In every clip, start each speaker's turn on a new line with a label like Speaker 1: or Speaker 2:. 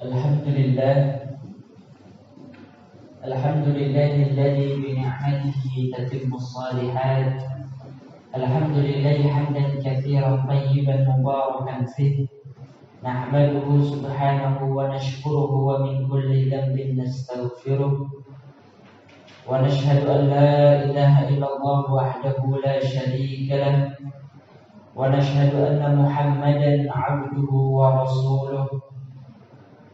Speaker 1: Alhamdulillah, alhamdulillahilladzi bi ni'matihi tatimmus shalihat. Alhamdulillahi hamdan katsiran tayyiban mubarakan fih. Nahmaduhu subhanahu wa nashkuruhu wa min kulli dhanbin nastaghfiruh. Wa nashhadu an la ilaha illallah wahdahu la syarika lah. Wa nashhadu anna Muhammadan 'abduhu wa rasuluh.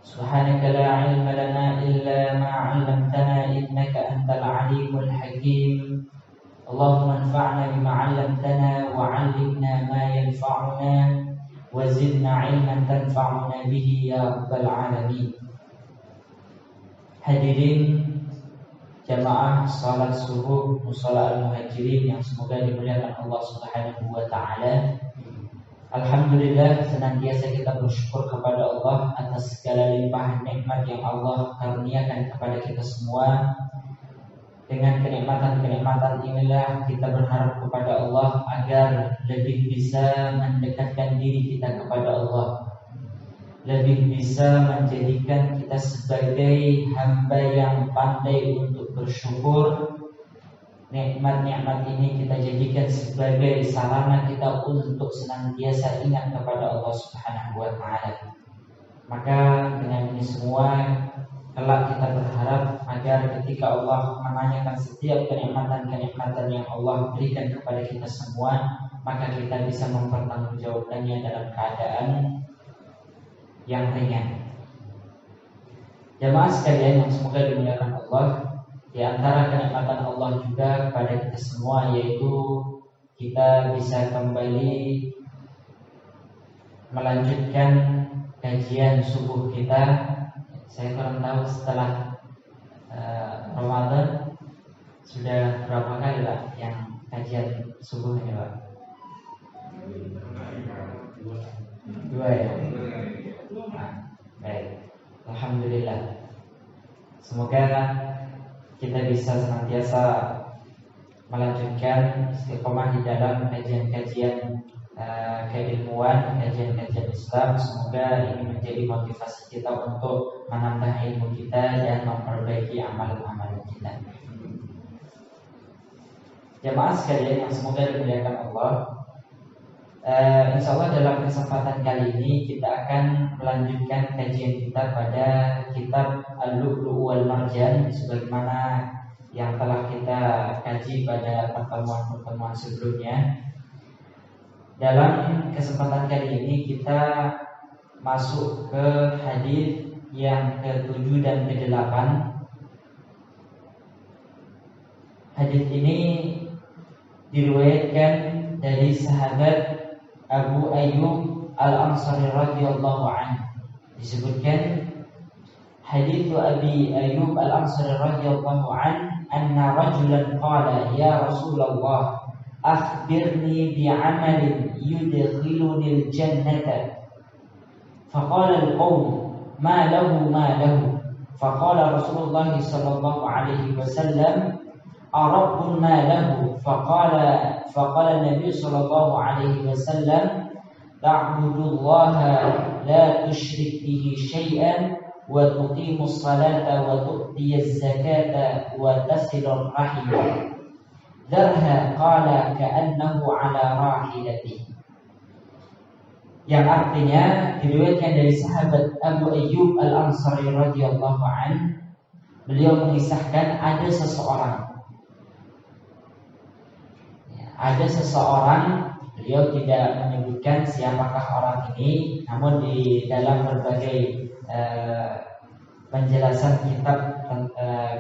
Speaker 1: Subhanaka la ilma lana illa ma 'allamtana innaka antal 'alimul hakim. Allahumma anfa'na bima 'allamtana wa 'allimna ma yanfa'una wa zidna 'ilman tanfa'una bihi ya rabbal 'alamin. Hadirin jamaah salat subuh musalla al-muhajirin yang semoga dimuliakan Allah Subhanahu wa taala. Alhamdulillah, senantiasa kita bersyukur kepada Allah atas segala limpahan nikmat yang Allah karuniakan kepada kita semua. Dengan kenikmatan-kenikmatan inilah kita berharap kepada Allah agar lebih bisa mendekatkan diri kita kepada Allah, lebih bisa menjadikan kita sebagai hamba yang pandai untuk bersyukur. Nikmat-nikmat ini kita jadikan sebagai sarana kita untuk senantiasa ingat kepada Allah Subhanahu wa taala. Maka dengan ini semua kelak kita berharap agar ketika Allah menanyakan setiap kenikmatan-kenikmatan yang Allah berikan kepada kita semua, maka kita bisa mempertanggungjawabkannya dalam keadaan yang ringan. Jamaah sekalian yang semoga dimuliakan Allah, di antara kenikmatan Allah juga kepada kita semua yaitu kita bisa kembali melanjutkan kajian subuh kita. Saya kurang tahu setelah Ramadan sudah berapa kali Pak yang kajian subuh ini Pak? Dua ya? Baik, alhamdulillah. Semoga kita bisa senantiasa melanjutkan istiqomah di dalam kajian-kajian keilmuan, kajian-kajian Islam. Semoga ini menjadi motivasi kita untuk menambah ilmu kita dan memperbaiki amalan-amalan kita. Jamaah sekalian yang semoga dimuliakan Allah, insya Allah dalam kesempatan kali ini kita akan melanjutkan kajian kita pada kitab Al-Lu'lu' wal Marjan sebagaimana yang telah kita kaji pada pertemuan-pertemuan sebelumnya. Dalam kesempatan kali ini kita masuk ke hadis yang ke-7 dan ke-8. Hadis ini diriwayatkan dari sahabat Abu Ayyub Al-Ansari radhiyallahu anhu. Disebutkan hadits Abi Ayyub Al-Ansari radhiyallahu anhu anna rajulan qala ya Rasulullah akhbirni bi'amalin yudkhiluni al-jannata faqala al-qawm ma lahu faqala Rasulullah sallallahu alaihi wasallam arabbun ma lahu faqala Nabi sallallahu alaihi wasallam ta'budullaha la tusyrik bihi syai'an wa tuqimus salata wa tu'tiyaz zakata wa tasilur rahim darha qala ka'annahu ala rahilatihi. Yang artinya diriwayatkan dari sahabat Abu Ayyub Al-Ansari radhiyallahu anhu, beliau mengisahkan ada seseorang, beliau tidak menyebutkan siapakah orang ini, namun di dalam berbagai penjelasan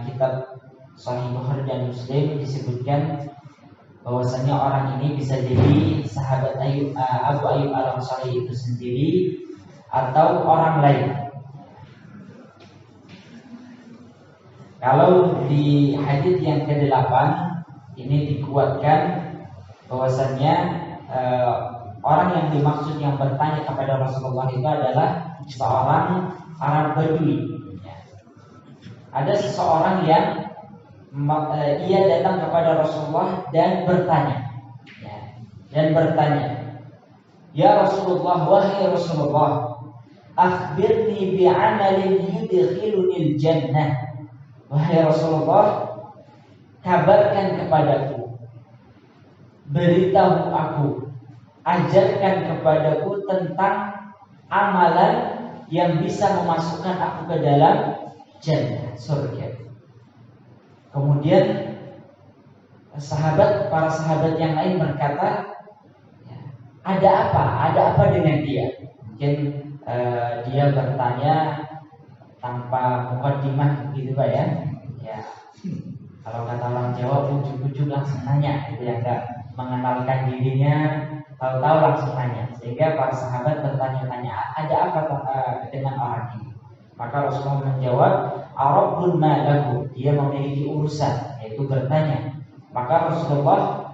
Speaker 1: kitab Sahih Bukhari dan Muslim disebutkan bahwasanya orang ini bisa jadi sahabat Abu Ayyub Al-Ansari itu sendiri atau orang lain. Kalau di hadis yang ke-8 ini dikuatkan bahwasanya orang yang dimaksud yang bertanya kepada Rasulullah itu adalah seorang Arab Badui. Ada seseorang yang ia datang kepada Rasulullah dan bertanya, ya Rasulullah, wahai Rasulullah, akhbirni bi'amalin yudkhilunil jannah. Wahai Rasulullah, kabarkan kepadaku, beritahu aku, ajarkan kepadaku tentang amalan yang bisa memasukkan aku ke dalam jannah, surga. Kemudian para sahabat yang lain berkata, ada apa dengan dia? Mungkin dia bertanya tanpa mukaddimah gitu Pak ya. Ya. Kalau kata orang Jawa, ujuk-ujuk langsung nanya, gitu ya, enggak mengenalkan dirinya, tahu-tahu langsung nanya. Sehingga para sahabat bertanya-tanya, ada apa dengan orang ini? Maka Rasulullah menjawab, Arabun malahu, dia memiliki urusan, yaitu bertanya. Maka Rasulullah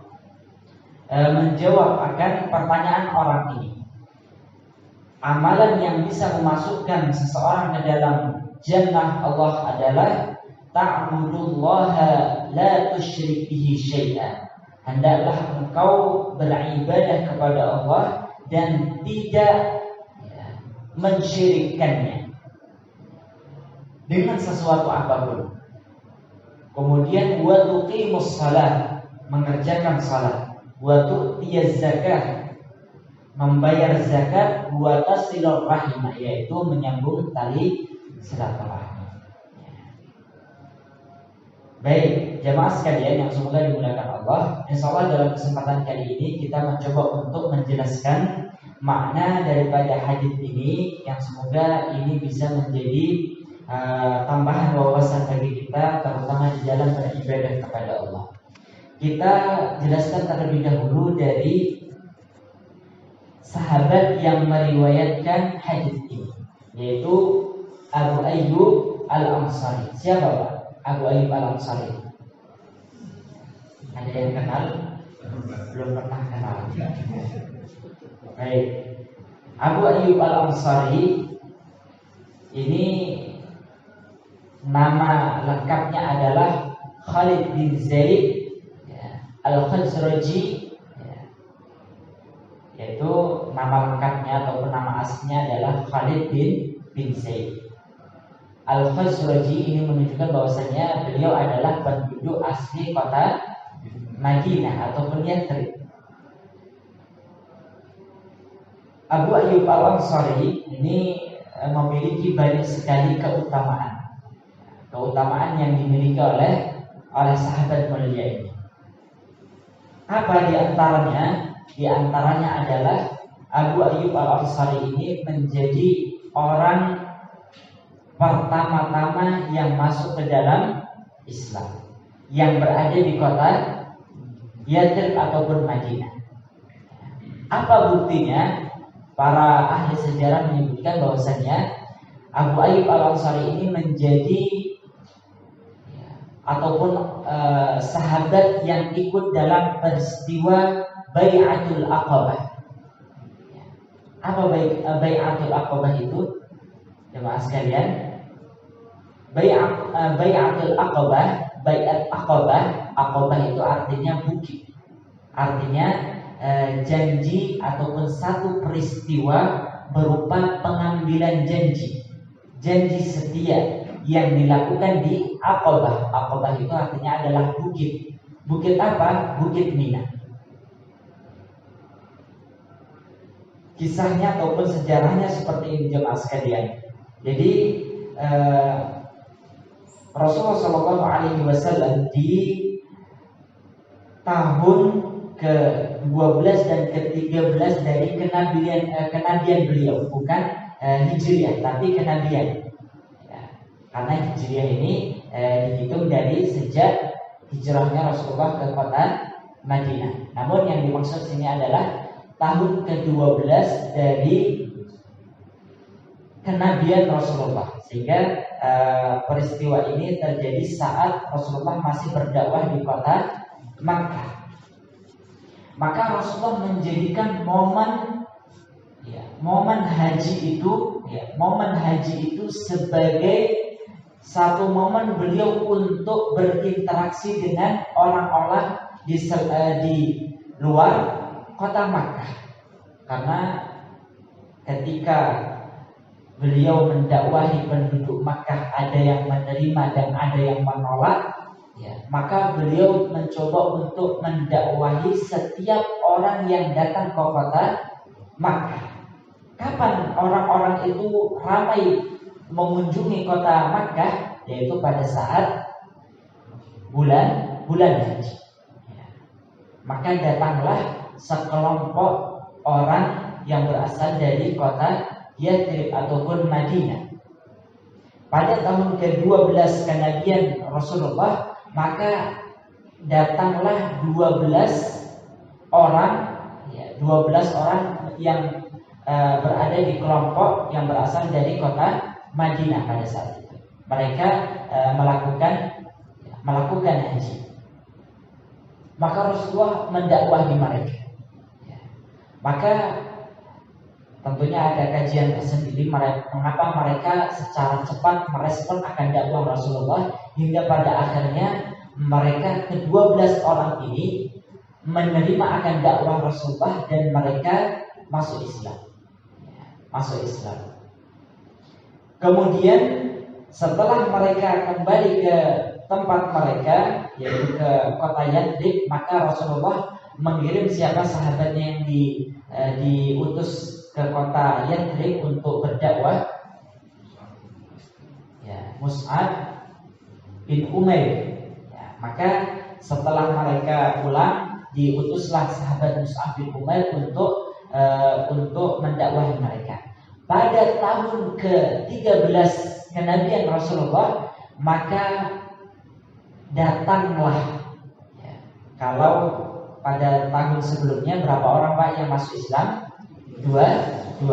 Speaker 1: menjawab akan pertanyaan orang ini. Amalan yang bisa memasukkan seseorang ke dalam jannah Allah adalah ta'budullaha la tusyrik bihi syai'an. Hendaklah engkau beribadah kepada Allah dan tidak mensyirikkannya dengan sesuatu apapun. Kemudian wa tuqimus shalah, mengerjakan salat, wa tu'tiyaz zakah, membayar zakat, wa tasilur rahimah, yaitu menyambung tali silaturahmi. Baik, jamaah sekalian yang semoga dimuliakan Allah, insyaallah dalam kesempatan kali ini kita mencoba untuk menjelaskan makna daripada hadis ini yang semoga ini bisa menjadi tambahan wawasan bagi kita, terutama di dalam beribadah kepada Allah. Kita jelaskan terlebih dahulu dari sahabat yang meriwayatkan hadis ini, yaitu Abu Ayyub Al-Ansari. Siapa Pak? Abu Ayyub Al-Ansari. Ada yang kenal? Belum pernah kenal. Baik. Abu Ayyub Al-Ansari ini nama lengkapnya adalah Khalid bin Zaid Al-Khazraji, yaitu nama lengkapnya ataupun nama aslinya adalah Khalid bin Zaid Al-Khazraji. Ini menunjukkan bahwasanya beliau adalah penduduk asli kota Madinah ataupun Yathrib. Abu Ayyub Al-Ansari ini memiliki banyak sekali keutamaan yang dimiliki oleh sahabat mulia ini. Apa di antaranya? Di antaranya adalah Abu Ayyub Al-Ansari ini menjadi orang pertama-tama yang masuk ke dalam Islam, yang berada di kota Yathrib ataupun Madinah. Apa buktinya? Para ahli sejarah menyebutkan bahwasanya Abu Ayyub Al-Ansari ini menjadi ataupun sahabat yang ikut dalam peristiwa Bai'atul Aqabah. Apa Bai'atul Aqabah itu? Jemaah sekalian, Bai'atul Aqabah, Bai'at Aqabah itu artinya bukit. Artinya janji ataupun satu peristiwa berupa pengambilan janji setia yang dilakukan di Aqabah. Aqabah itu artinya adalah bukit. Bukit apa? Bukit Mina. Kisahnya ataupun sejarahnya seperti ini jemaah sekalian. Jadi Rasulullah SAW di tahun ke-12 dan ke-13 dari kenabian beliau, bukan Hijriah tapi kenabian. Karena Hijriah ini dihitung dari sejak hijrahnya Rasulullah ke kota Madinah. Namun yang dimaksud sini adalah tahun ke-12 dari kenabian Rasulullah. Sehingga peristiwa ini terjadi saat Rasulullah masih berdakwah di kota Makkah. Maka Rasulullah menjadikan momen haji itu sebagai satu momen beliau untuk berinteraksi dengan orang-orang di luar kota Makkah. Karena ketika beliau mendakwahi penduduk Makkah, ada yang menerima dan ada yang menolak, ya, maka beliau mencoba untuk mendakwahi setiap orang yang datang ke kota Makkah. Kapan orang-orang itu ramai mengunjungi kota Makkah? Yaitu pada saat bulan haji. Ya. Maka datanglah sekelompok orang yang berasal dari kota Yathrib ataupun Madinah. Pada tahun ke-12 kenabian Rasulullah, maka datanglah 12 orang, ya, 12 orang yang berada di kelompok yang berasal dari kota Madinah pada saat itu. Mereka melakukan haji. Maka Rasulullah mendakwahi mereka. Ya. Maka tentunya ada kajian tersendiri mengapa mereka secara cepat merespon akan dakwah Rasulullah, hingga pada akhirnya mereka ke-12 orang ini menerima akan dakwah Rasulullah dan mereka masuk Islam. Kemudian setelah mereka kembali ke tempat mereka, yaitu ke kota Yathrib, maka Rasulullah mengirim siapa sahabatnya yang diutus ke kota Yathrib untuk berdakwah, ya, Mus'ab bin Umair. Ya, maka setelah mereka pulang, diutuslah sahabat Mus'ab bin Umair untuk mendakwahi mereka. Pada tahun ke-13 kenabian Rasulullah, maka datanglah, ya, kalau pada tahun sebelumnya berapa orang Pak yang masuk Islam? 12.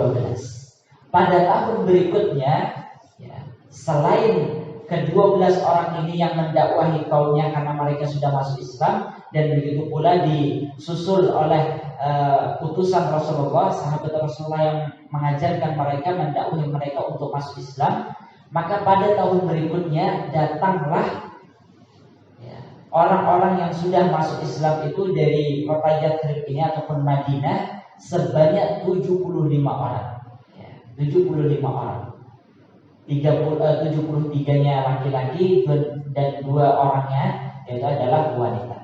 Speaker 1: Pada tahun berikutnya, ya, selain ke-12 orang ini yang mendakwahi kaumnya karena mereka sudah masuk Islam, dan begitu pula disusul oleh utusan Rasulullah, sahabat Rasulullah yang mengajarkan mereka, mendakwahi mereka untuk masuk Islam. Maka pada tahun berikutnya datanglah, ya, orang-orang yang sudah masuk Islam itu dari kota Yathrib ini ataupun Madinah sebanyak 75 orang. Ya, 75 orang. 73-nya laki-laki dan 2 orangnya itu adalah wanita.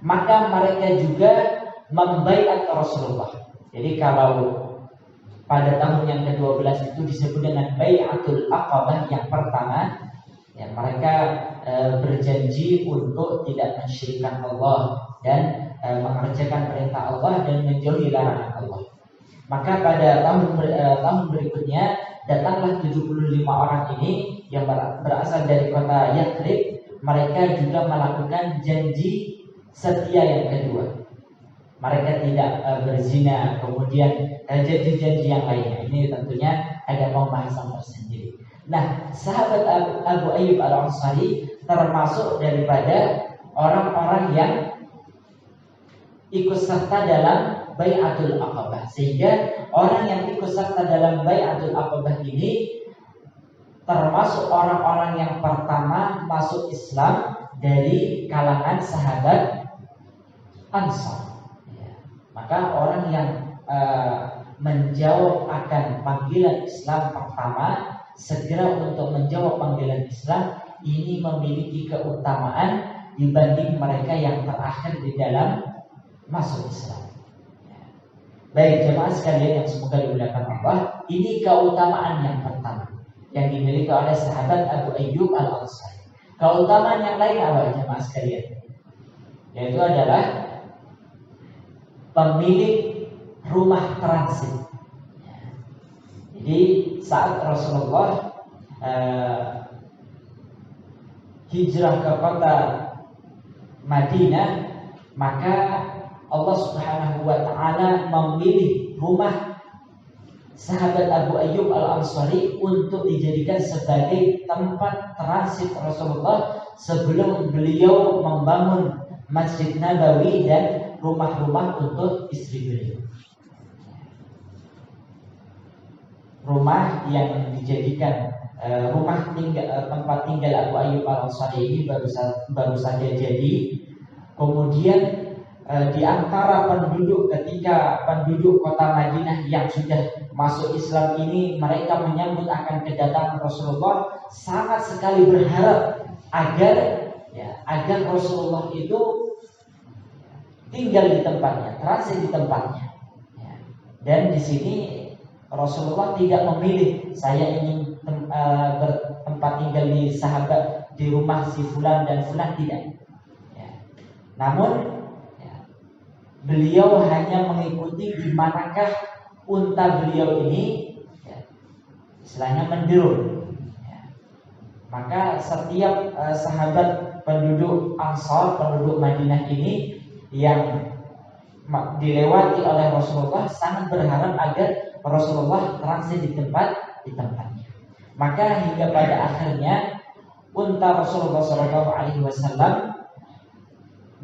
Speaker 1: Maka mereka juga membaiat Rasulullah. Jadi kalau pada tahun yang ke-12 itu disebut dengan Bai'atul Aqabah yang pertama, ya, mereka berjanji untuk tidak mensyirikkan Allah dan mengerjakan perintah Allah dan menjauhi larangan Allah. Maka pada tahun berikutnya datanglah 75 orang ini yang berasal dari kota Yathrib. Mereka juga melakukan janji setia yang kedua. Mereka tidak berzina, kemudian janji-janji yang lainnya. Ini tentunya ada pembahasan tersendiri. Nah, sahabat Abu Ayyub Al-Ansari termasuk daripada orang-orang yang ikut serta dalam Bai'atul Aqabah. Sehingga orang yang ikut serta dalam Bai'atul Aqabah ini termasuk orang-orang yang pertama masuk Islam dari kalangan sahabat Ansar. Maka orang yang menjawab akan panggilan Islam pertama, segera untuk menjawab panggilan Islam, ini memiliki keutamaan dibanding mereka yang terakhir di dalam masuk Islam. Baik jemaah sekalian yang semoga dimuliakan Allah, ini keutamaan yang pertama yang dimiliki oleh sahabat Abu Ayyub Al-Ansari. Keutamaan yang lain apa jemaah sekalian? Yaitu adalah pemilik rumah transit. Jadi saat Rasulullah hijrah ke kota Madinah, maka Allah Subhanahu wa ta'ala memilih rumah sahabat Abu Ayyub Al-Ansari untuk dijadikan sebagai tempat transit Rasulullah sebelum beliau membangun Masjid Nabawi dan rumah-rumah untuk istri beliau. Rumah yang dijadikan tempat tinggal Abu Ayyub Al-Ansari ini baru saja jadi. Kemudian di antara penduduk ketika penduduk kota Madinah yang sudah masuk Islam ini, mereka menyambut akan kedatangan Rasulullah, sangat sekali berharap agar Rasulullah itu tinggal di tempatnya, transit di tempatnya. Dan di sini Rasulullah tidak memilih saya ingin bertempat tinggal di sahabat di rumah si fulan dan fulan, tidak. Namun beliau hanya mengikuti di manakah unta beliau ini istilahnya menderun. Maka setiap sahabat penduduk Ansar, penduduk Madinah ini yang dilewati oleh Rasulullah sangat berharap agar Rasulullah transit di tempatnya. Maka hingga pada akhirnya unta Rasulullah SAW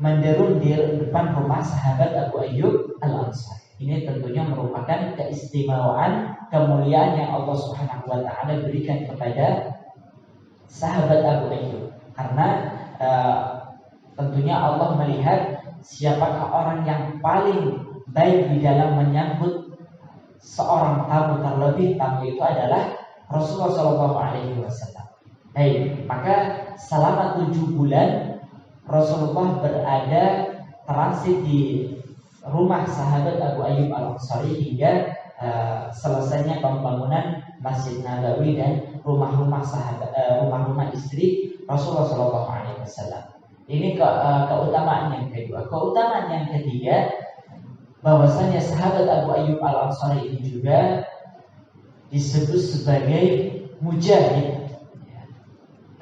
Speaker 1: menderun di depan rumah sahabat Abu Ayyub Al-Ansari. Ini tentunya merupakan keistimewaan, kemuliaan yang Allah Subhanahu wa taala berikan kepada sahabat Abu Ayyub. Karena tentunya Allah melihat siapakah orang yang paling baik di dalam menyambut seorang tamu, terlebih tamu itu adalah Rasulullah SAW. Baik, maka selama 7 bulan Rasulullah berada transit di rumah sahabat Abu Ayyub Al-Ansari hingga selesainya pembangunan Masjid Nabawi dan rumah-rumah sahabat, rumah-rumah istri Rasulullah SAW. Ini keutamaan yang kedua. Keutamaan yang ketiga, bahwasanya sahabat Abu Ayyub Al-Ansari ini juga disebut sebagai mujahid.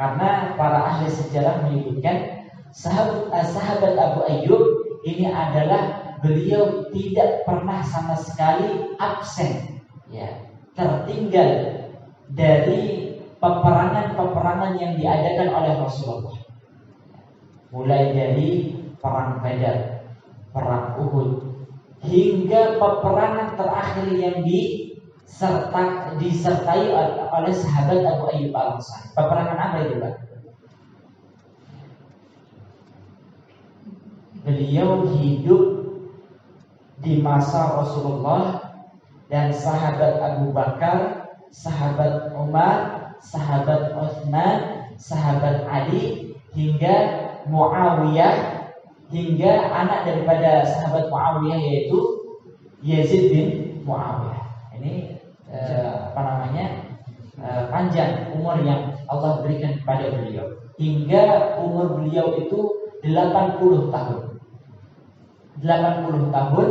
Speaker 1: Karena para ahli sejarah menyebutkan sahabat Abu Ayyub ini adalah beliau tidak pernah sama sekali absen, tertinggal dari peperangan-peperangan yang diadakan oleh Rasulullah. Mulai dari perang Badar, perang Uhud, hingga peperangan terakhir yang disertai oleh sahabat Abu Ayyub Al-Ansari. Peperangan apa itu, Pak? Beliau hidup di masa Rasulullah dan sahabat Abu Bakar, sahabat Umar, sahabat Utsman, sahabat Ali, hingga Muawiyah, hingga anak daripada sahabat Muawiyah yaitu Yazid bin Muawiyah. Ini panjang umur yang Allah berikan kepada beliau, hingga umur beliau itu 80 tahun. 80 tahun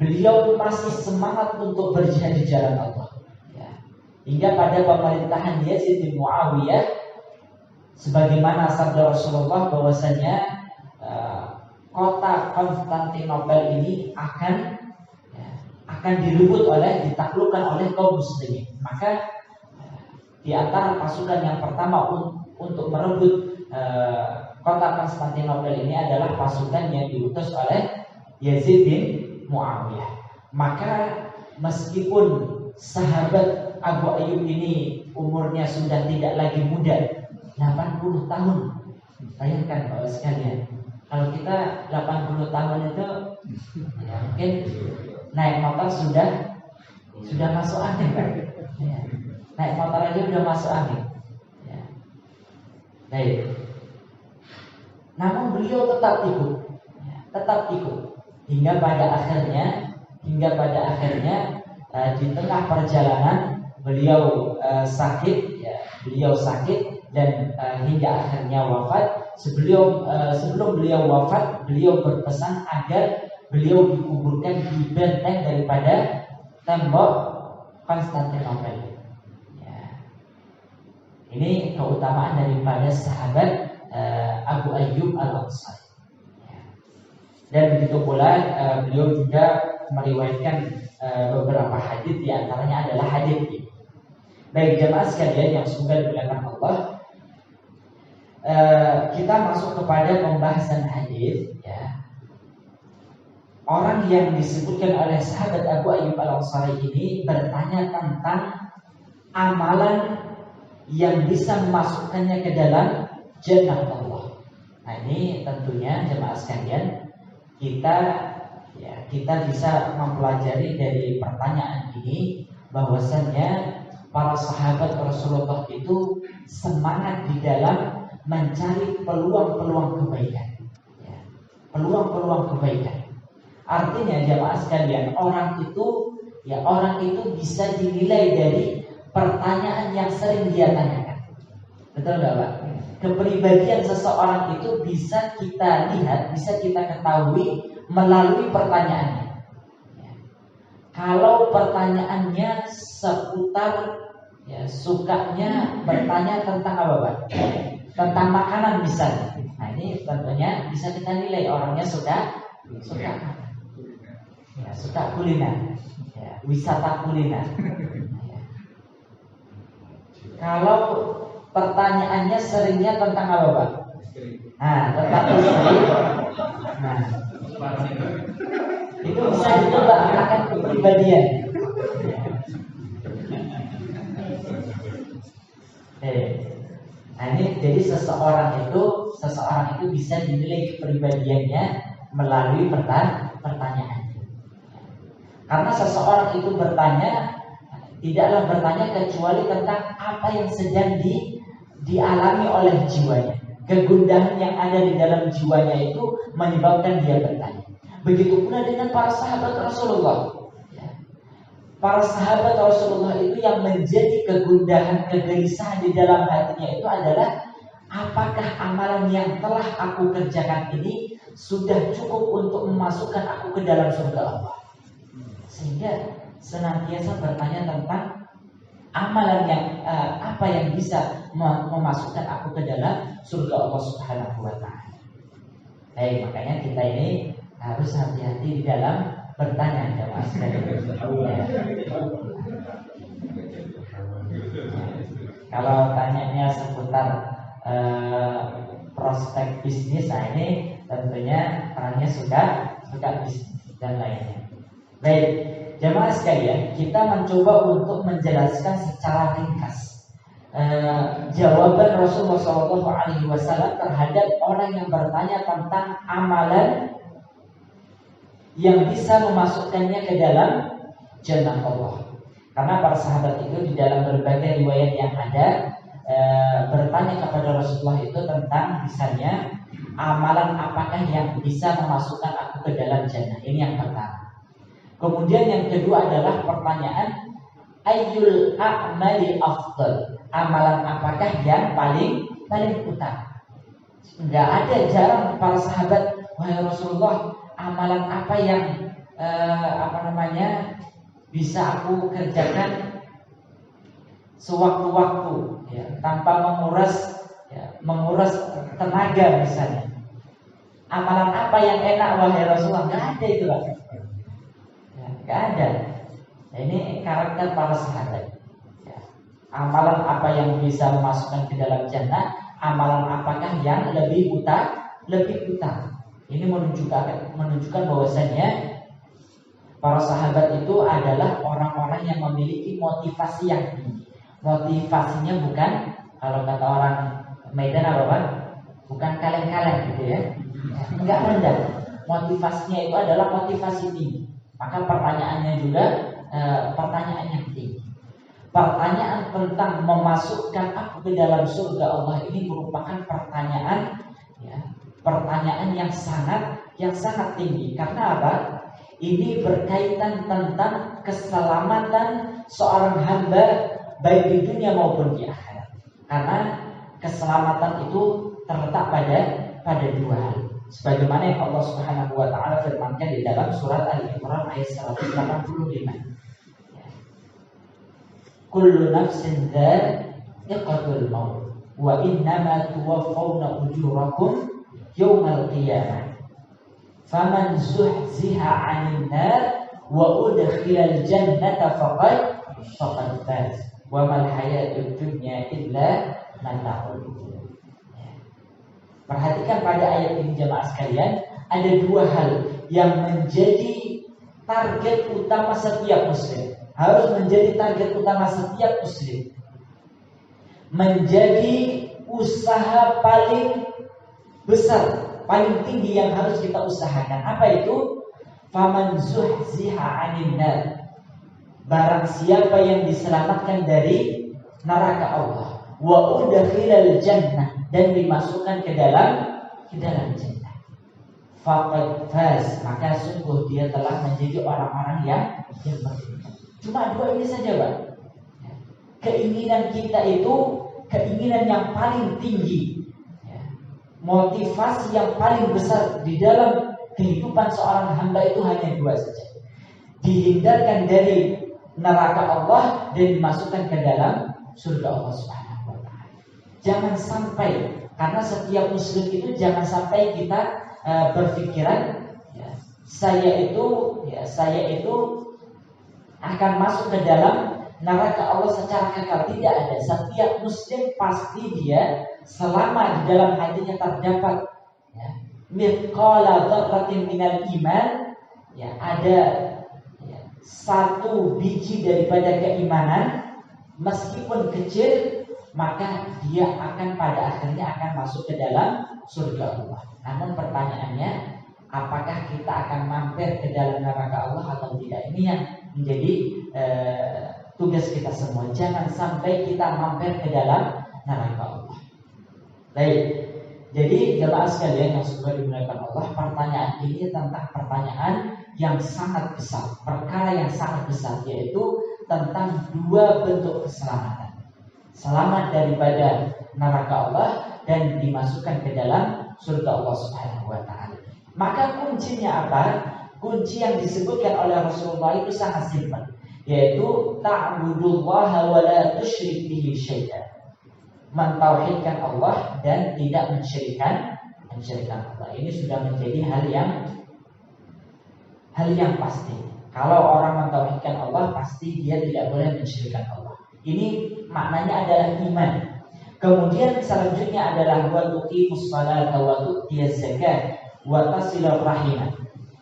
Speaker 1: beliau masih semangat untuk berjihad di jalan Allah. Hingga pada pemerintahan Yazid bin Muawiyah, sebagaimana sabda Rasulullah bahwasanya kota Konstantinopel ini akan ditaklukkan oleh kaum muslimin. Maka di antara pasukan yang pertama untuk merebut kota Konstantinopel ini adalah pasukan yang diutus oleh Yazid bin Muawiyah. Maka meskipun sahabat Abu Ayyub ini umurnya sudah tidak lagi muda, 80 tahun. Bayangkan Bapak sekalian, kalau kita 80 tahun itu mungkin naik motor sudah masuk angin, kan? Naik motor aja sudah masuk angin. Baik. Namun beliau tetap ikut hingga pada akhirnya di tengah perjalanan beliau sakit dan hingga akhirnya wafat. Sebelum beliau wafat, beliau berpesan agar beliau dikuburkan di benteng daripada tembok Konstantinopel. Ini keutamaan daripada sahabat Abu Ayyub Al-Ansari. Dan begitu pula beliau juga meriwayatkan beberapa hadis, di antaranya adalah hadis ini. Baik jemaah sekalian yang semoga dimuliakan Allah, kita masuk kepada pembahasan hadis. Orang yang disebutkan oleh sahabat Abu Ayyub Al-Ansari ini bertanya tentang amalan yang bisa memasukkannya ke dalam jannah Allah. Nah, ini tentunya jemaah sekalian, kita bisa mempelajari dari pertanyaan ini bahwasannya para sahabat Rasulullah itu semangat di dalam mencari peluang-peluang kebaikan. Ya, peluang-peluang kebaikan. Artinya jamaah sekalian, orang itu bisa dinilai dari pertanyaan yang sering dia tanyakan. Betul nggak Pak? Kepribadian seseorang itu bisa kita lihat, bisa kita ketahui melalui pertanyaannya. Ya. Kalau pertanyaannya seputar sukanya bertanya tentang apa Pak? Tentang makanan misalnya. Nah ini tentunya bisa kita nilai orangnya suka kuliner, wisata kuliner. Kalau pertanyaannya seringnya tentang apa Pak? Nah tentang istri. Nah itu bisa juga akan kepribadian. Nah ini jadi seseorang itu bisa dinilai kepribadiannya melalui pertanyaan. Karena seseorang itu tidaklah bertanya kecuali tentang apa yang sedang dialami oleh jiwanya. Kegundahan yang ada di dalam jiwanya itu menyebabkan dia bertanya. Begitu pula dengan para sahabat Rasulullah. Para sahabat Rasulullah itu yang menjadi kegundahan, kegelisahan di dalam hatinya itu adalah apakah amalan yang telah aku kerjakan ini sudah cukup untuk memasukkan aku ke dalam surga Allah. Sehingga senantiasa bertanya tentang amalan yang apa yang bisa memasukkan aku ke dalam surga Allah Subhanahu wa taala. Baik, makanya kita ini harus hati-hati di dalam bertanya jemaah sekalian. Kalau tanyanya seputar prospek bisnis, nah ini tentunya orangnya suka bisnis dan lainnya. Baik, jemaah sekalian, kita mencoba untuk menjelaskan secara ringkas jawaban Rasulullah SAW terhadap orang yang bertanya tentang amalan yang bisa memasukkannya ke dalam jannah Allah. Karena para sahabat itu di dalam berbagai riwayat yang ada bertanya kepada Rasulullah itu tentang misalnya amalan apakah yang bisa memasukkan aku ke dalam jannah. Ini yang pertama. Kemudian yang kedua adalah pertanyaan ayyul a'mali afdal. Amalan apakah yang paling utama? Enggak ada, jarang para sahabat, wahai Rasulullah, amalan apa yang bisa aku kerjakan sewaktu-waktu tanpa menguras tenaga misalnya. Amalan apa yang enak wahai Rasulullah? Enggak ada itu Pak. Enggak ada. Nah, ini karakter para sahabat. Amalan apa yang bisa memasukkan ke dalam jannah? Amalan apakah yang lebih utama? Ini menunjukkan bahwasannya para sahabat itu adalah orang-orang yang memiliki motivasi yang tinggi. Motivasinya bukan, kalau kata orang Medan apa Pak? Bukan kaleng-kaleng gitu ya. Enggak rendah. Motivasinya itu adalah motivasi tinggi. Maka pertanyaannya juga pertanyaan yang tinggi. Pertanyaan tentang memasukkan aku ke dalam surga Allah ini merupakan pertanyaan yang sangat tinggi. Karena apa? Ini berkaitan tentang keselamatan seorang hamba baik di dunia maupun di akhirat. Karena keselamatan itu terletak pada dua hal. Sebagaimana yang Allah Subhanahu wa taala firmankan di dalam surat Al-Imran ayat 185. Kullu nafsin dha'iqatul maut wa innama tuwaffawna ujurakum yaumal qiyamah. Faman zuhziha 'anil nar wa udkhilal jannata faqad faz. Wa mal hayatud dunya illa mata'ul ghurur. Perhatikan pada ayat ini jemaah sekalian, ada dua hal yang menjadi target utama setiap muslim. Harus menjadi target utama setiap muslim. Menjadi usaha paling besar paling tinggi yang harus kita usahakan. Apa itu? Faman zuhziha 'anil nar. Barang siapa yang diselamatkan dari neraka Allah, wa udkhilal jannah, dan dimasukkan ke dalam jannah, faqad faz, maka sungguh dia telah menjadi orang-orang yang beruntung. Cuma dua ini saja, Pak. Keinginan kita itu keinginan yang paling tinggi, motivasi yang paling besar di dalam kehidupan seorang hamba itu hanya dua saja: dihindarkan dari neraka Allah dan dimasukkan ke dalam surga Allah Subhanahu wa taala. Jangan sampai, karena setiap muslim itu jangan sampai kita berpikiran saya itu akan masuk ke dalam neraka Allah secara kekal. Tidak ada. Setiap muslim pasti dia selama di dalam hatinya terdapat mithqala dzarratin minal iman, ada satu biji daripada keimanan, meskipun kecil, maka dia akan pada akhirnya akan masuk ke dalam surga Allah. Namun pertanyaannya, apakah kita akan mampir ke dalam neraka Allah atau tidak? Ini yang menjadi tugas kita semua. Jangan sampai kita mampir ke dalam neraka Allah. Baik. Jadi jemaah sekalian yang sudah dimuliakan Allah, pertanyaan ini tentang pertanyaan yang sangat besar, perkara yang sangat besar, yaitu tentang dua bentuk keselamatan: selamat daripada neraka Allah dan dimasukkan ke dalam surga Allah Subhanahu wa taala. Maka kuncinya apa? Kunci yang disebutkan oleh Rasulullah itu sangat simpel, yaitu ta'budullaha wa la tusyrik bihi syai'an. Mentauhidkan Allah dan tidak mensyirikkan Allah. Ini sudah menjadi hal yang pasti. Kalau orang mentauhidkan Allah, pasti dia tidak boleh mensyirikkan Allah. Ini maknanya adalah iman. Kemudian selanjutnya adalah wa tuqimus shalata wa tu'tiyaz zakat wa tasilur rahimah.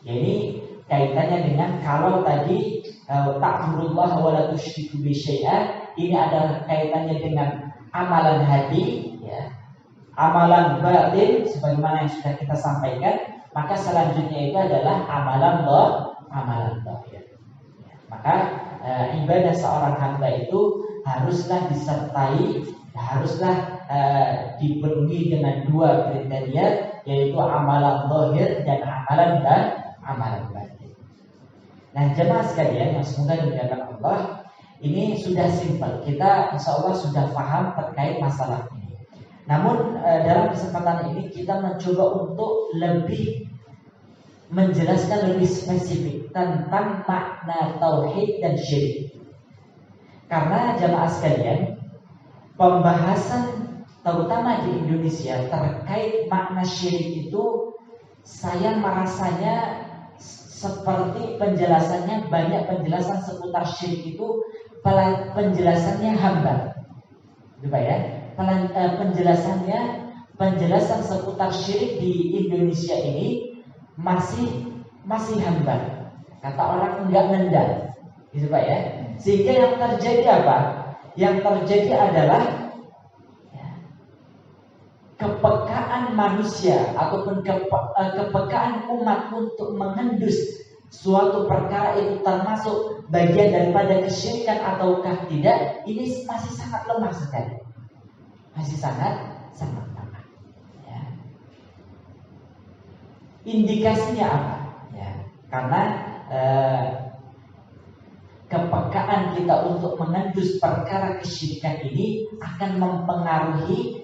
Speaker 1: Ini kaitannya dengan kalau tadi ta'budullaha wa la tusyriku bihi syai'an, ini adalah kaitannya dengan amalan hati, amalan batin sebagaimana yang sudah kita sampaikan. Maka selanjutnya itu adalah amalan zahir. Maka ibadah seorang hamba itu haruslah disertai, haruslah dipenuhi dengan dua kriteria, yaitu amalan zahir dan amalan batin. Nah, jemaah sekalian yang semoga dimuliakan Allah, ini sudah simpel. Kita insya Allah sudah paham terkait masalah ini. Namun dalam kesempatan ini kita mencoba untuk lebih menjelaskan lebih spesifik tentang makna tauhid dan syirik. Karena jemaah sekalian, pembahasan terutama di Indonesia terkait makna syirik itu, saya merasanya seperti penjelasannya, banyak penjelasan seputar syirik itu penjelasannya hambar, gitu ya. Penjelasan seputar syirik di Indonesia ini masih hambar. Kata orang enggak nendang, gitu Pak ya. Sehingga yang terjadi apa? Yang terjadi adalah kepekaan manusia ataupun kepekaan umat untuk mengendus suatu perkara itu termasuk bagian daripada kesyirikan ataukah tidak, ini masih sangat lemah sekali. Masih sangat lemah. Ya. Indikasinya apa? Ya. Karena kepekaan kita untuk mengendus perkara kesyirikan ini akan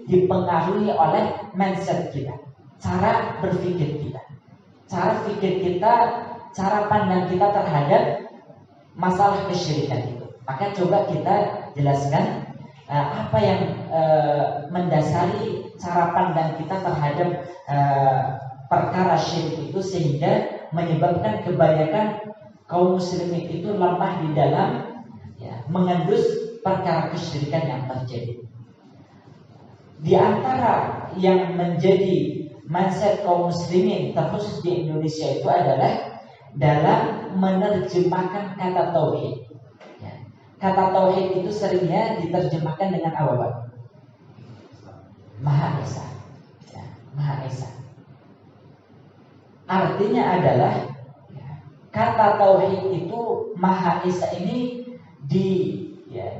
Speaker 1: dipengaruhi oleh mindset kita, cara berpikir kita, cara pandang kita terhadap masalah kesyirikan itu. Maka coba kita jelaskan apa yang mendasari cara pandang kita terhadap perkara syirik itu, sehingga menyebabkan kebanyakan kaum muslimin itu lemah di dalam mengendus perkara kesyirikan yang terjadi. Di antara yang menjadi mindset kaum muslimin terkhusus di Indonesia itu adalah dalam menerjemahkan kata tauhid. Kata tauhid itu seringnya diterjemahkan dengan apa, Pak? Maha Esa. Maha Esa. Artinya adalah kata tauhid itu Maha Esa ini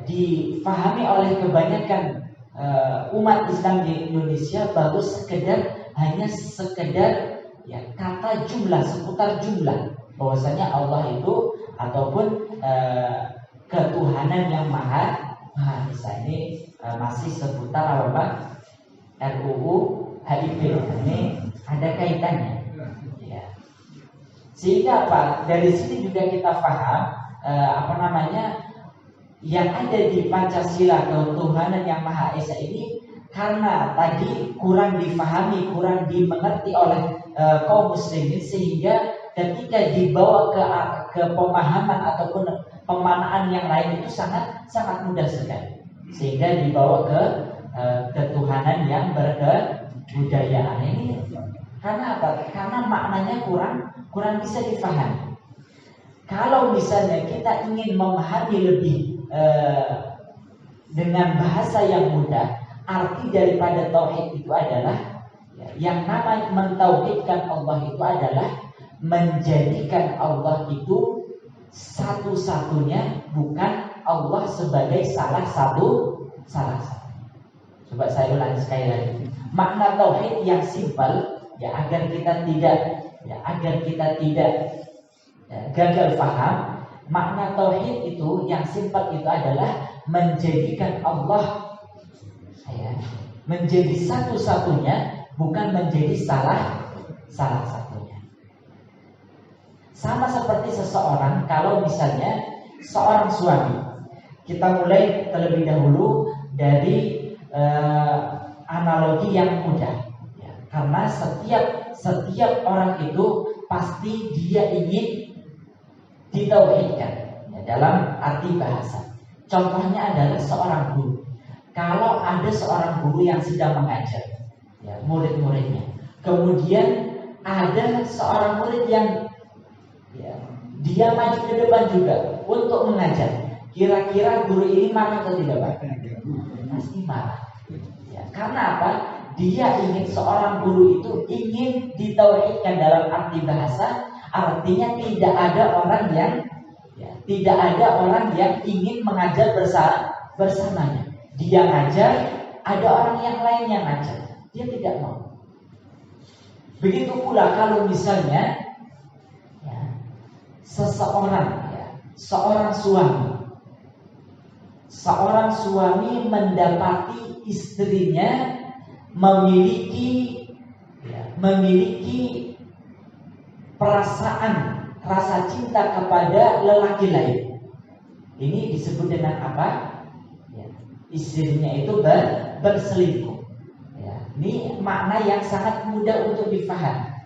Speaker 1: difahami oleh kebanyakan umat Islam di Indonesia baru hanya sekedar kata jumlah, seputar jumlah bahwasanya Allah itu ataupun ketuhanan yang Maha Esa ini masih seputar apa? RUU HIP ini ada kaitannya. Sehingga apa? Dari sini juga kita paham yang ada di Pancasila ketuhanan yang Maha Esa ini karena tadi kurang difahami, kurang dimengerti oleh kaum muslimin, sehingga ketika dibawa ke pemahaman ataupun pemanaan yang lain itu sangat mudah sekali, sehingga dibawa ke ketuhanan yang berkebudayaan ini. Karena apa? Karena maknanya kurang bisa difahami. Kalau misalnya kita ingin memahami lebih dengan bahasa yang mudah, arti daripada tauhid itu adalah yang namanya mentauhidkan Allah itu adalah menjadikan Allah itu satu-satunya, bukan Allah sebagai salah satu. Coba saya ulangi sekali lagi. Makna tauhid yang simpel, agar kita tidak gagal paham. Makna tauhid itu yang simpel itu adalah menjadikan Allah menjadi satu-satunya, bukan menjadi salah satunya. Sama seperti seseorang, kalau misalnya seorang suami, kita mulai terlebih dahulu dari analogi yang mudah. Karena setiap orang itu pasti dia ingin ditauhidkan dalam arti bahasa. Contohnya adalah seorang guru. Kalau ada seorang guru yang sedang mengajar murid-muridnya, kemudian ada seorang murid yang dia maju ke depan juga untuk mengajar, kira-kira guru ini marah atau tidak, Pak? Pasti marah. Karena apa? Dia ingin, seorang guru itu ingin ditauhidkan dalam arti bahasa, artinya tidak ada orang yang ingin mengajar bersamanya. Dia ngajar, ada orang yang lain yang ngajar, dia tidak mau. Begitu pula kalau misalnya seorang suami mendapati istrinya memiliki rasa cinta kepada lelaki lain. Ini disebut dengan apa? Istrinya itu berselingkuh. Ini makna yang sangat mudah untuk difahami.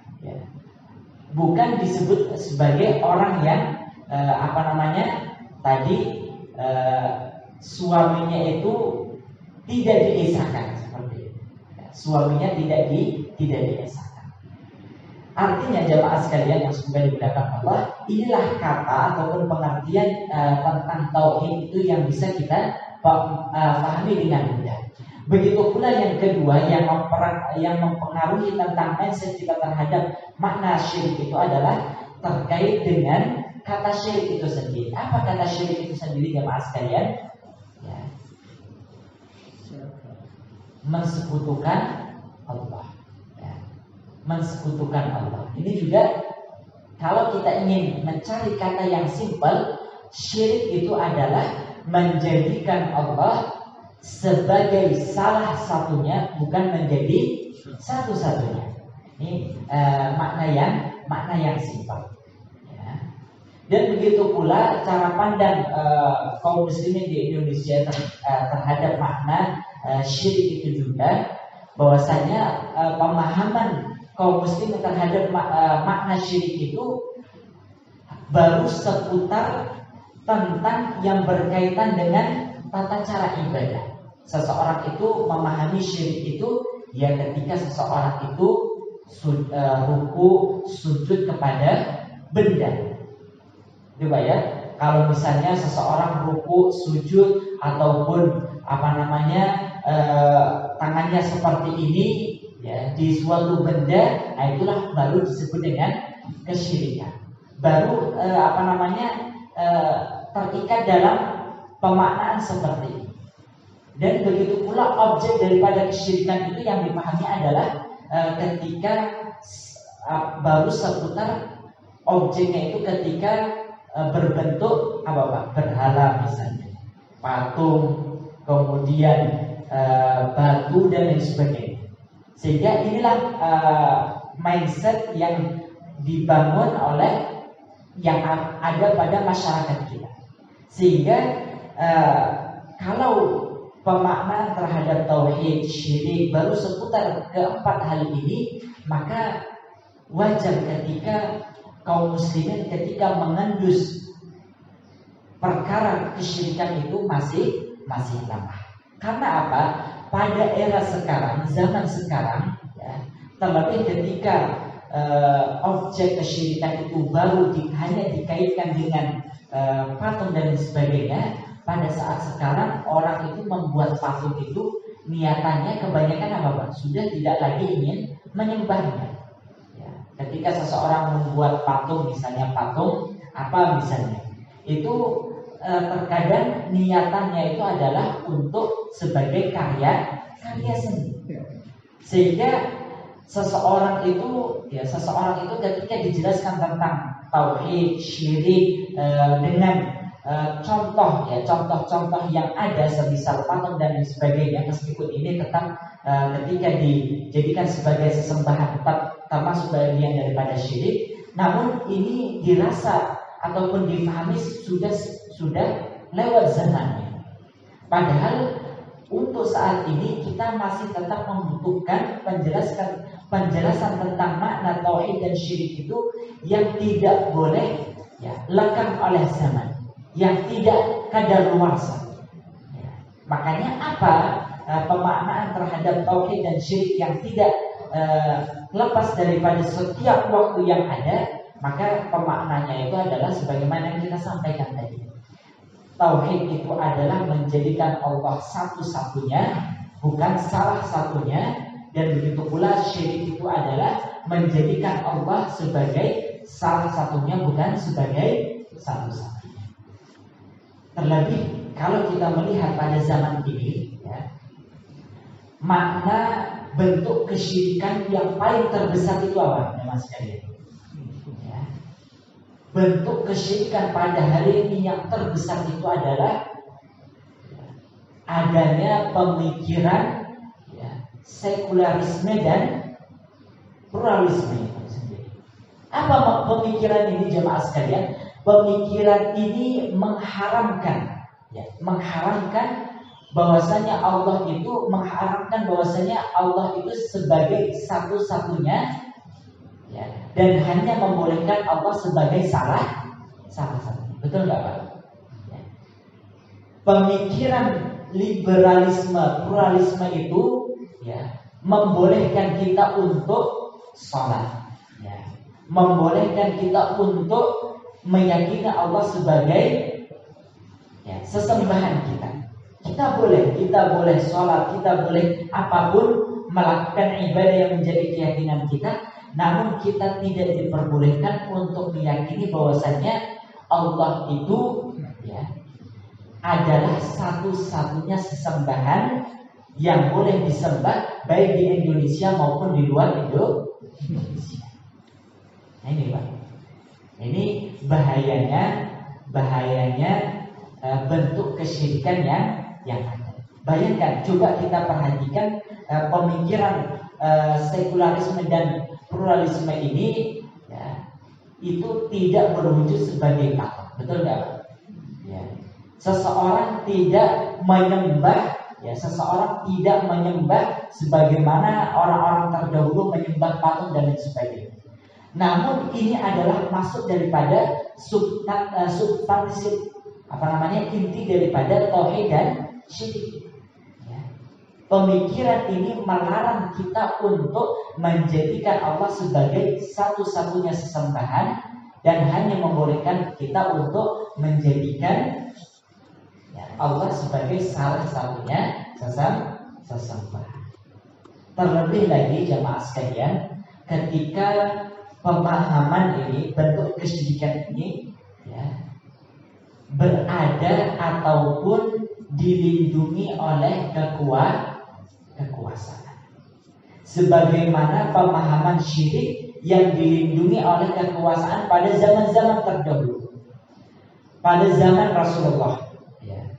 Speaker 1: Bukan disebut sebagai orang yang suaminya itu tidak diesakan, seperti itu. Suaminya tidak diesakan. Artinya jamaah sekalian yang semoga dimuliakan Allah, inilah kata ataupun pengertian tentang tauhid itu yang bisa kita pahami dengan mudah. Begitu pula yang kedua yang mempengaruhi tentang mindset kita terhadap makna syirik itu adalah terkait dengan kata syirik itu sendiri. Apa kata syirik itu sendiri jemaah sekalian? Mensekutukan Allah. Mensekutukan Allah. Ini juga kalau kita ingin mencari kata yang simpel, syirik itu adalah menjadikan Allah sebagai salah satunya, bukan menjadi satu-satunya. Ini makna yang simpel. Dan begitu pula cara pandang kaum muslimin di Indonesia terhadap makna syirik itu juga, bahwasanya pemahaman kaum muslimin terhadap makna syirik itu baru seputar tentang yang berkaitan dengan tata cara ibadah. Seseorang itu memahami syirik itu ketika seseorang itu ruku sujud kepada benda. Coba kalau misalnya seseorang ruku sujud ataupun tangannya seperti ini, ya di suatu benda, nah itulah baru disebut dengan kesyirikan. Baru terikat dalam pemaknaan seperti ini. Dan begitu pula objek daripada kesyirikan itu yang dipahami adalah ketika baru seputar objeknya itu ketika berbentuk berhala misalnya, patung, kemudian batu dan lain sebagainya. Sehingga inilah mindset yang dibangun oleh yang ada pada masyarakat kita. Sehingga kalau pemaknaan terhadap tauhid, syirik baru seputar keempat hal ini, maka wajar ketika kaum muslimin ketika mengendus perkara kesyirikan itu masih lemah. Karena apa? Pada era sekarang, zaman sekarang, ya, terlebih ketika objek kesyirikan itu baru hanya dikaitkan dengan patung dan sebagainya. Pada saat sekarang orang itu membuat patung itu niatannya kebanyakan sudah tidak lagi ingin menyembahnya. Ya, ketika seseorang membuat patung, misalnya patung misalnya, itu terkadang niatannya itu adalah untuk sebagai karya seni. Sehingga seseorang itu ketika dijelaskan tentang tauhid, syirik dengan contoh-contoh yang ada semisal patung dan sebagainya, meskipun ini tetap ketika dijadikan sebagai sesembahan tetap termasuk bagian daripada syirik, namun ini dirasa ataupun difahami sudah lewat zamannya. Padahal untuk saat ini kita masih tetap membutuhkan penjelasan tentang makna tauhid dan syirik itu yang tidak boleh lekang oleh zaman, yang tidak kadaluarsa. Makanya pemaknaan terhadap tauhid dan syirik yang tidak lepas daripada setiap waktu yang ada, maka pemaknanya itu adalah sebagaimana yang kita sampaikan tadi. Tauhid itu adalah menjadikan Allah satu-satunya, bukan salah satunya, dan begitu pula syirik itu adalah menjadikan Allah sebagai salah satunya, bukan sebagai satu-satunya. Terlebih kalau kita melihat pada zaman ini, makna bentuk kesyirikan yang paling terbesar itu apa, Mas sekalian? Bentuk kesyirikan pada hari ini yang terbesar itu adalah adanya pemikiran sekularisme dan pluralisme itu sendiri. Apa pemikiran ini jemaah sekalian? Pemikiran ini mengharamkan bahwasanya Allah itu sebagai satu-satunya, dan hanya membolehkan Allah sebagai salah satunya. Betul nggak Pak? Pemikiran liberalisme, pluralisme itu membolehkan kita untuk sholat, membolehkan kita untuk meyakini Allah sebagai sesembahan kita. Kita boleh sholat, kita boleh apapun melakukan ibadah yang menjadi keyakinan kita. Namun kita tidak diperbolehkan untuk meyakini bahwasanya Allah itu adalah satu-satunya sesembahan yang boleh disembah baik di Indonesia maupun di luar Indonesia. Nah ini Pak, ini bahayanya bentuk kesyirikan yang ada. Bayangkan, coba kita perhatikan pemikiran sekularisme dan pluralisme ini itu tidak berwujud sebagai patung. Betul nggak? Seseorang tidak menyembah sebagaimana orang-orang terdahulu menyembah patung dan lain sebagainya. Namun ini adalah masuk daripada substansi inti daripada tauhid dan syirik. Pemikiran ini melarang kita untuk menjadikan Allah sebagai satu-satunya sesembahan dan hanya membolehkan kita untuk menjadikan Allah sebagai salah satunya sesembahan. Terlebih lagi jamaah sekalian, ketika pemahaman ini, bentuk kesyirikan ini ya, berada ataupun dilindungi oleh kekuasaan. Sebagaimana pemahaman syirik yang dilindungi oleh kekuasaan pada zaman-zaman terdahulu. Pada zaman Rasulullah ya,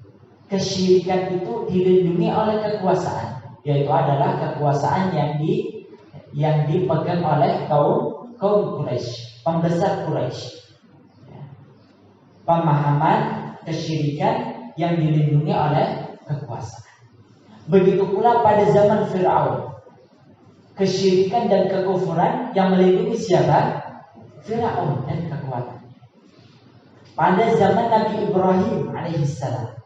Speaker 1: kesyirikan itu dilindungi oleh kekuasaan, yaitu adalah kekuasaan yang dipegang oleh kaum Quraisy, pembesar Quraisy. Pemahaman kesyirikan yang dilindungi oleh kekuasaan. Begitu pula pada zaman Fir'aun, kesyirikan dan kekufuran yang melindungi siapa? Fir'aun dan kekuatan. Pada zaman Nabi Ibrahim alaihissalam,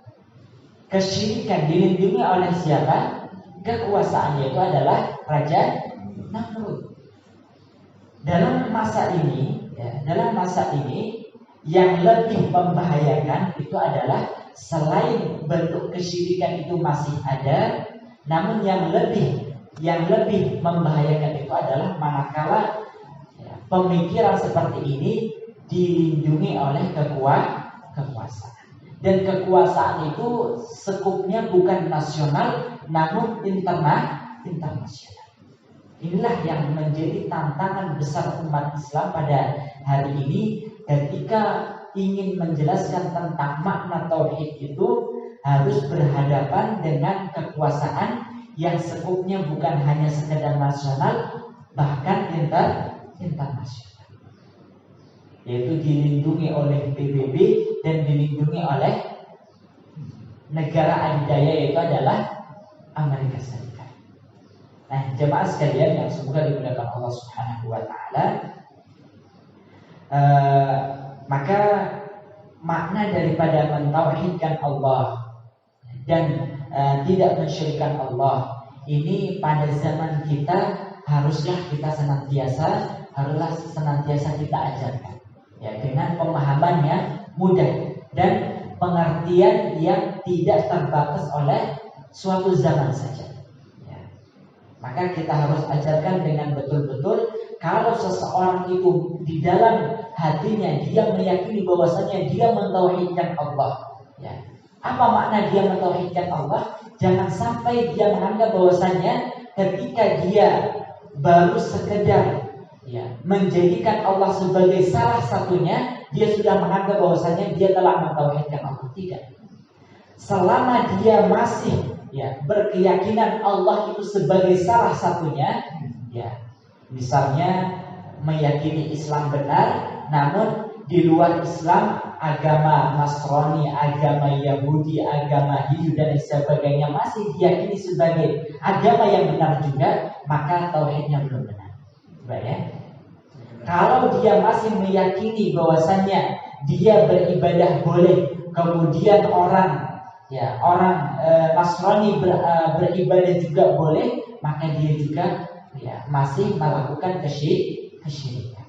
Speaker 1: kesyirikan dilindungi oleh siapa? Kekuasaan, yaitu adalah Raja Namrud. Dalam masa ini yang lebih membahayakan itu adalah selain bentuk kesyirikan itu masih ada, namun yang lebih membahayakan itu adalah manakala pemikiran seperti ini dilindungi oleh kekuasaan. Dan kekuasaan itu sekupnya bukan nasional namun internasional. Inilah yang menjadi tantangan besar umat Islam pada hari ini ketika ingin menjelaskan tentang makna tauhid itu harus berhadapan dengan kekuasaan yang sekupnya bukan hanya sekedar nasional, bahkan internasional. Yaitu dilindungi oleh PBB dan dilindungi oleh negara adidaya, yaitu adalah Amerika Serikat. Nah, jemaah sekalian yang semoga dimuliakan Allah Subhanahu wa taala, maka makna daripada mentauhidkan Allah dan tidak mensyirikkan Allah ini pada zaman kita haruslah senantiasa kita ajarkan ya, dengan pemahaman yang mudah dan pengertian yang tidak terbatas oleh suatu zaman saja ya. Maka kita harus ajarkan dengan betul-betul. Kalau seseorang itu di dalam hatinya dia meyakini bahwasanya dia mentauhidkan Allah ya. Apa makna dia mentauhidkan Allah? Jangan sampai dia menganggap bahwasanya ketika dia baru sekedar ya, menjadikan Allah sebagai salah satunya, dia sudah menganggap bahwasanya dia telah mentauhidkan Allah. Tidak. Selama dia masih ya, berkeyakinan Allah itu sebagai salah satunya ya, misalnya meyakini Islam benar, namun di luar Islam agama Nasrani, agama Yahudi, agama Hindu dan sebagainya masih diyakini sebagai agama yang benar juga, maka tauhidnya belum benar. Baik ya? Kalau dia masih meyakini bahwasannya dia beribadah boleh, kemudian orang Nasrani beribadah juga boleh, maka dia juga ya, masih melakukan kesyirikan.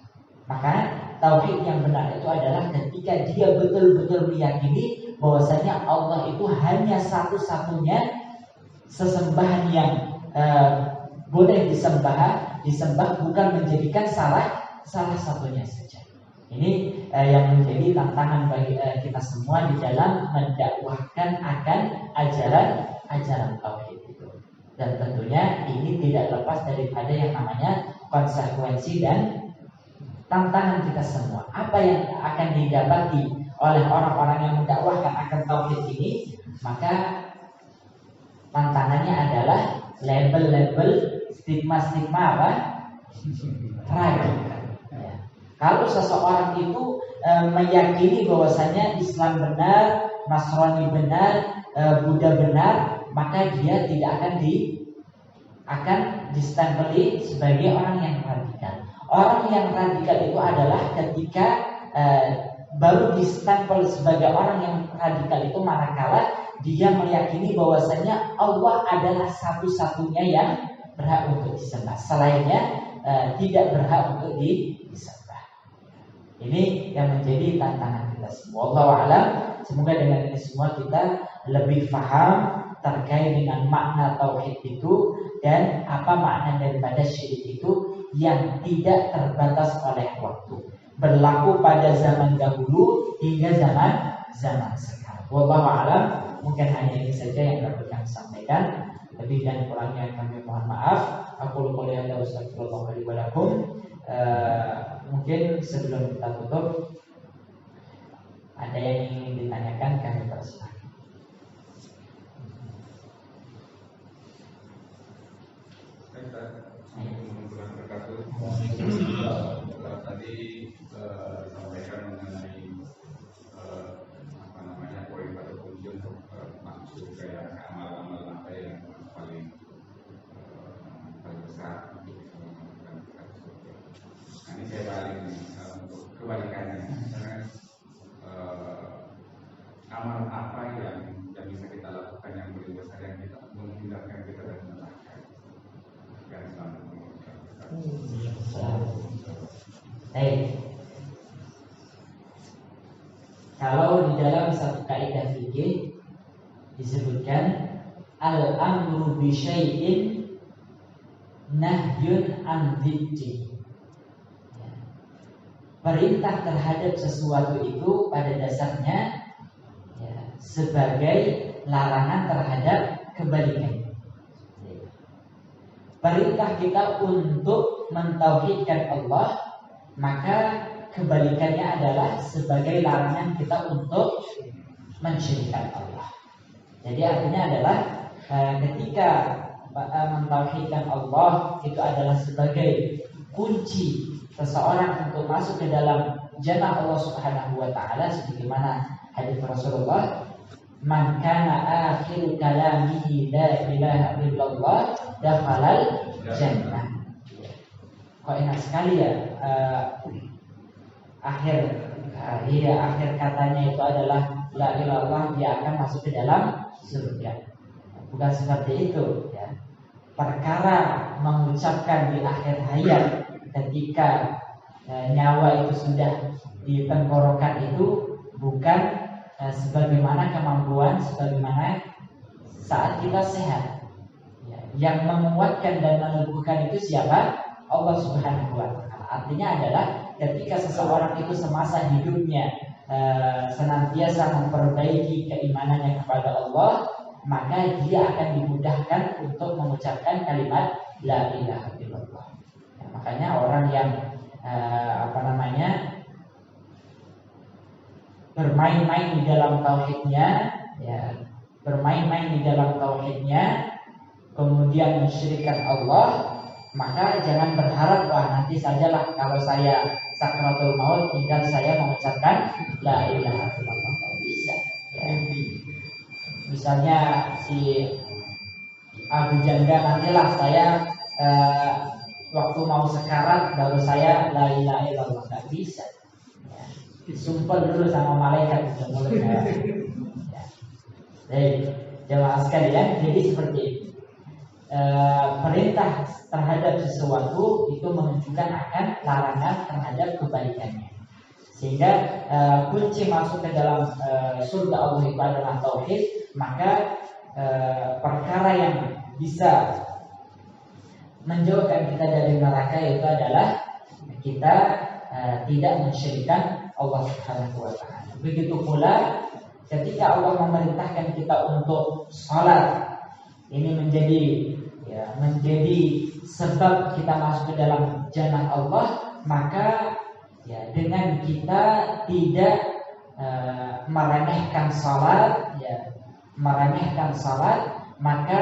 Speaker 1: Maka tauhid yang benar itu adalah ketika dia betul-betul meyakini bahwasanya Allah itu hanya satu-satunya sesembahan yang boleh disembah, bukan menjadikan salah satunya saja. Ini yang menjadi tantangan bagi kita semua di dalam mendakwahkan akan ajaran tauhid itu. Dan tentunya ini tidak lepas daripada yang namanya konsekuensi dan tantangan kita semua. Apa yang akan didapati oleh orang-orang yang mendakwahkan akan tauhid ini? Maka tantangannya adalah label-label, stigma-stigma apa? Radikal. Ya. Kalau seseorang itu meyakini bahwasanya Islam benar, Nasrani benar, Buddha benar, maka dia tidak akan distempeli sebagai orang yang radikal. Orang yang radikal itu adalah ketika baru distempel sebagai orang yang radikal itu manakala dia meyakini bahwasanya Allah adalah satu-satunya yang berhak untuk disembah, selainnya tidak berhak untuk disembah. Ini yang menjadi tantangan kita semua. Wallahu a'lam. Semoga dengan ini semua kita lebih paham terkait dengan makna tauhid itu Dan apa makna daripada syirik itu yang tidak terbatas oleh waktu, berlaku pada zaman dahulu hingga zaman sekarang. Wallahu a'lam. Mungkin hanya ini saja yang dapat kami sampaikan. Lebih dan kurangnya kami mohon maaf. Aku qouli hadza wa astaghfirullah li wa lakum. Mungkin sebelum kita tutup, ada yang ingin ditanyakan, kami persilakan.
Speaker 2: Tadi disampaikan mengenai poin pada kunci untuk masuk kayak amalan-amalan apa yang paling besar untuk bisa mengembangkan surga. Nah, ini saya balik untuk kebalikannya, karena amal apa yang bisa kita lakukan yang paling besar yang kita menghindarkan kita dari neraka.
Speaker 1: Kalau di dalam satu kaidah fikih disebutkan al-amru bi syai'in nahyun an dziddi. Perintah terhadap sesuatu itu pada dasarnya sebagai larangan terhadap kebalikannya. Perintah kita untuk mentauhidkan Allah, maka kebalikannya adalah sebagai larangan kita untuk mensyirikkan Allah. Jadi artinya adalah ketika mentauhidkan Allah itu adalah sebagai kunci seseorang untuk masuk ke dalam jannah Allah Subhanahu wa taala, sebagaimana hadis Rasulullah, man kana akhiru kalamihi la ilaha illallah dakhalal jannah. Kok enak sekali ya, akhir katanya itu adalah la ilaha illallah, dia akan masuk ke dalam surga. Bukan seperti itu ya. Perkara mengucapkan di akhir hayat ketika nyawa itu sudah di tenggorokan itu bukan sebagaimana kemampuan sebagaimana saat kita sehat. Yang menguatkan dan meneguhkan itu siapa? Allah Subhanahu wa taala. Artinya adalah ketika seseorang itu semasa hidupnya senantiasa memperbaiki keimanannya kepada Allah, maka dia akan dimudahkan untuk mengucapkan kalimat la ilaha illallah. Makanya orang yang bermain-main di dalam tauhidnya, kemudian mensyirikkan Allah, maka jangan berharap nanti sajalah kalau saya sakratul maut tinggal saya mengucapkan la ilaha illallah. Tidak bisa. Misalnya si Abu Janda, nantilah saya waktu mau sekarat baru saya la ilaha illallah. Tidak bisa. Disumpel dulu sama malaikat sudah mulai. Baik, jemaah sekalian, jadi seperti itu. Perintah terhadap sesuatu itu menunjukkan akan larangan terhadap kebalikannya. Sehingga kunci masuk ke dalam surga Allah itu adalah tauhid. Maka perkara yang bisa menjauhkan kita dari neraka itu adalah kita tidak mensyirikkan Allah Subhanahu wa taala. Begitu pula ketika Allah memerintahkan kita untuk salat, ini menjadi sebab kita masuk ke dalam jannah Allah, maka dengan kita tidak meremehkan salat, maka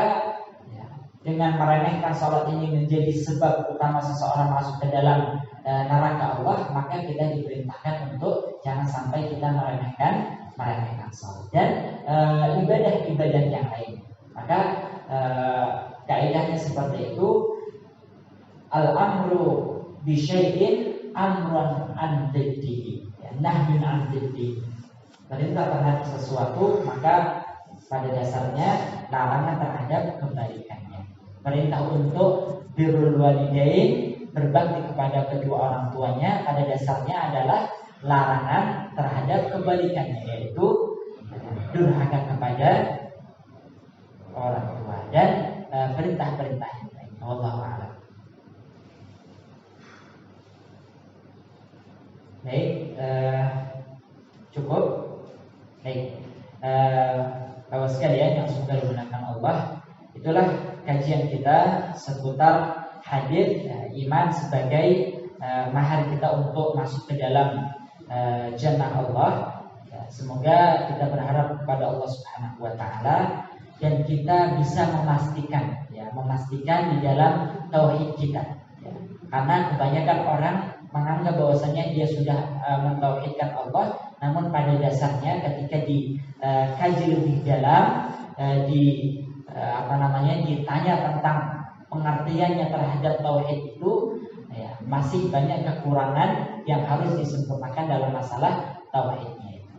Speaker 1: dengan meremehkan salat ini menjadi sebab utama seseorang masuk ke dalam neraka Allah, maka kita diperintahkan untuk jangan sampai kita meremehkan salat dan ibadah-ibadah yang lain. Maka kaidahnya seperti itu, al-amru bi syai'in amrun an dziddihi, nahyun an dziddihi. Perintah terhadap sesuatu maka pada dasarnya larangan terhadap kebalikannya. Perintah untuk birrul walidain, berbakti kepada kedua orang tuanya, pada dasarnya adalah larangan terhadap kebalikannya, yaitu durhaka kepada orang tua dan perintah-perintah yang lain. Wallahu a'lam. Baik, cukup. Baik, Bapak sekalian yang semoga dimuliakan Allah, itulah kajian kita seputar hadis iman sebagai mahar kita untuk masuk ke dalam jannah Allah. Semoga kita berharap kepada Allah Subhanahu wa taala dan kita bisa memastikan di dalam tauhid kita. Karena kebanyakan orang menganggap bahwasanya dia sudah mentauhidkan Allah, namun pada dasarnya ketika dikaji lebih dalam, ditanya tentang pengertiannya terhadap tauhid itu, masih banyak kekurangan yang harus disempurnakan dalam masalah tauhidnya itu.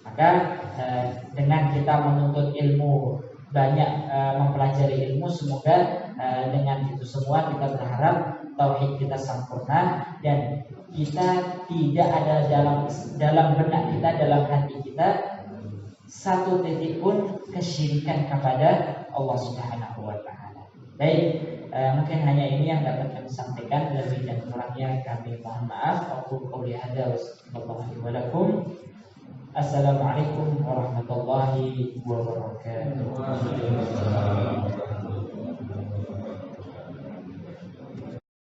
Speaker 1: Maka dengan kita menuntut ilmu, banyak mempelajari ilmu, semoga dengan itu semua kita berharap tauhid kita sempurna dan kita tidak ada dalam benak kita, dalam hati kita satu titik pun kesyirikan kepada Allah Subhanahu wa taala. Baik, mungkin hanya ini yang dapat kami sampaikan, lebih dan kurangnya kami mohon maaf. Aku qouli hadza wa sallallahu alaihi wa Assalamualaikum warahmatullahi wabarakatuh.